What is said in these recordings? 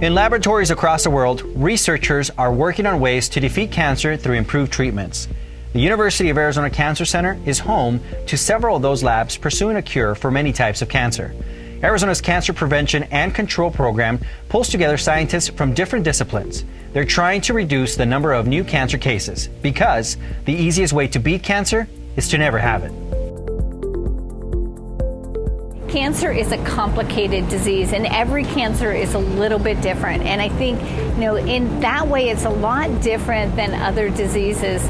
In laboratories across the world, researchers are working on ways to defeat cancer through improved treatments. The University of Arizona Cancer Center is home to several of those labs pursuing a cure for many types of cancer. Arizona's Cancer Prevention and Control Program pulls together scientists from different disciplines. They're trying to reduce the number of new cancer cases because the easiest way to beat cancer is to never have it. Cancer is a complicated disease, and every cancer is a little bit different. And I think, in that way, it's a lot different than other diseases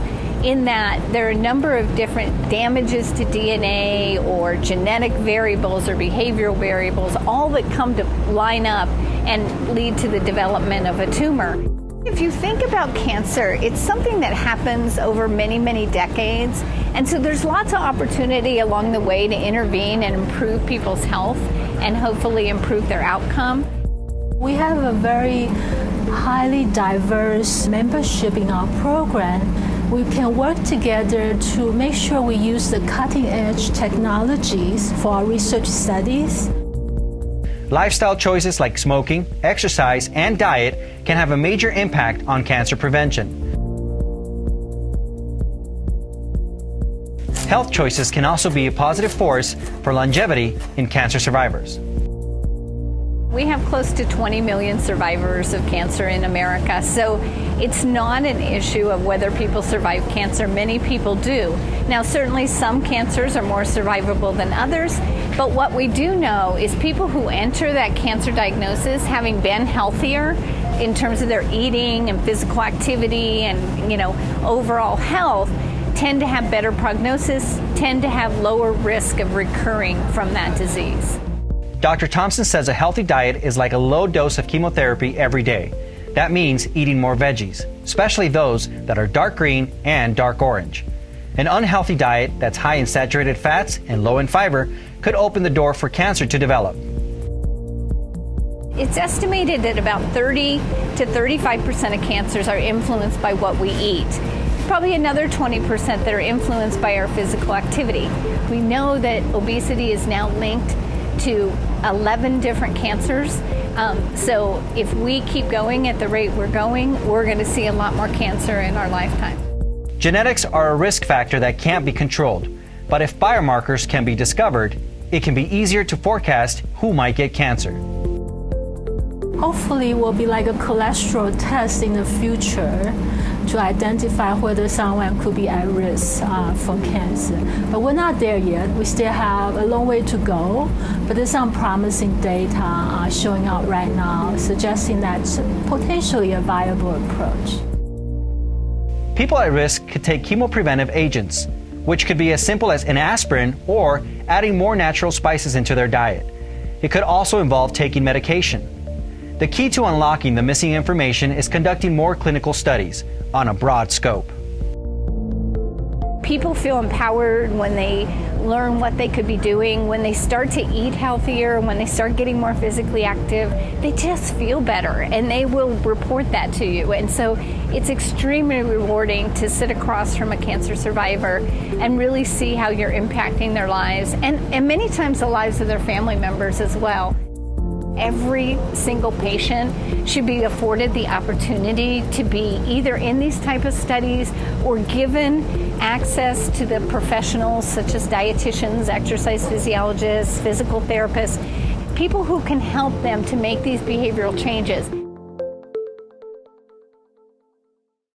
in that there are a number of different damages to DNA or genetic variables or behavioral variables, all that come to line up and lead to the development of a tumor. If you think about cancer, it's something that happens over many, many decades. And so there's lots of opportunity along the way to intervene and improve people's health and hopefully improve their outcome. We have a very highly diverse membership in our program. We can work together to make sure we use the cutting-edge technologies for our research studies. Lifestyle choices like smoking, exercise, and diet can have a major impact on cancer prevention. Health choices can also be a positive force for longevity in cancer survivors. We have close to 20 million survivors of cancer in America, so it's not an issue of whether people survive cancer. Many people do. Now, certainly some cancers are more survivable than others, but what we do know is people who enter that cancer diagnosis having been healthier in terms of their eating and physical activity and, overall health tend to have better prognosis, tend to have lower risk of recurring from that disease. Dr. Thompson says a healthy diet is like a low dose of chemotherapy every day. That means eating more veggies, especially those that are dark green and dark orange. An unhealthy diet that's high in saturated fats and low in fiber could open the door for cancer to develop. It's estimated that about 30 to 35% of cancers are influenced by what we eat. Probably another 20% that are influenced by our physical activity. We know that obesity is now linked to 11 different cancers. So if we keep going at the rate we're going, we're going to see a lot more cancer in our lifetime. Genetics are a risk factor that can't be controlled, but if biomarkers can be discovered, it can be easier to forecast who might get cancer. Hopefully, it will be like a cholesterol test in the future to identify whether someone could be at risk for cancer. But we're not there yet. We still have a long way to go, but there's some promising data showing up right now, suggesting that's potentially a viable approach. People at risk could take chemopreventive agents, which could be as simple as an aspirin or adding more natural spices into their diet. It could also involve taking medication. The key to unlocking the missing information is conducting more clinical studies on a broad scope. People feel empowered when they learn what they could be doing, when they start to eat healthier, when they start getting more physically active, they just feel better and they will report that to you. And so it's extremely rewarding to sit across from a cancer survivor and really see how you're impacting their lives and many times the lives of their family members as well. Every single patient should be afforded the opportunity to be either in these type of studies or given access to the professionals such as dietitians, exercise physiologists, physical therapists, people who can help them to make these behavioral changes.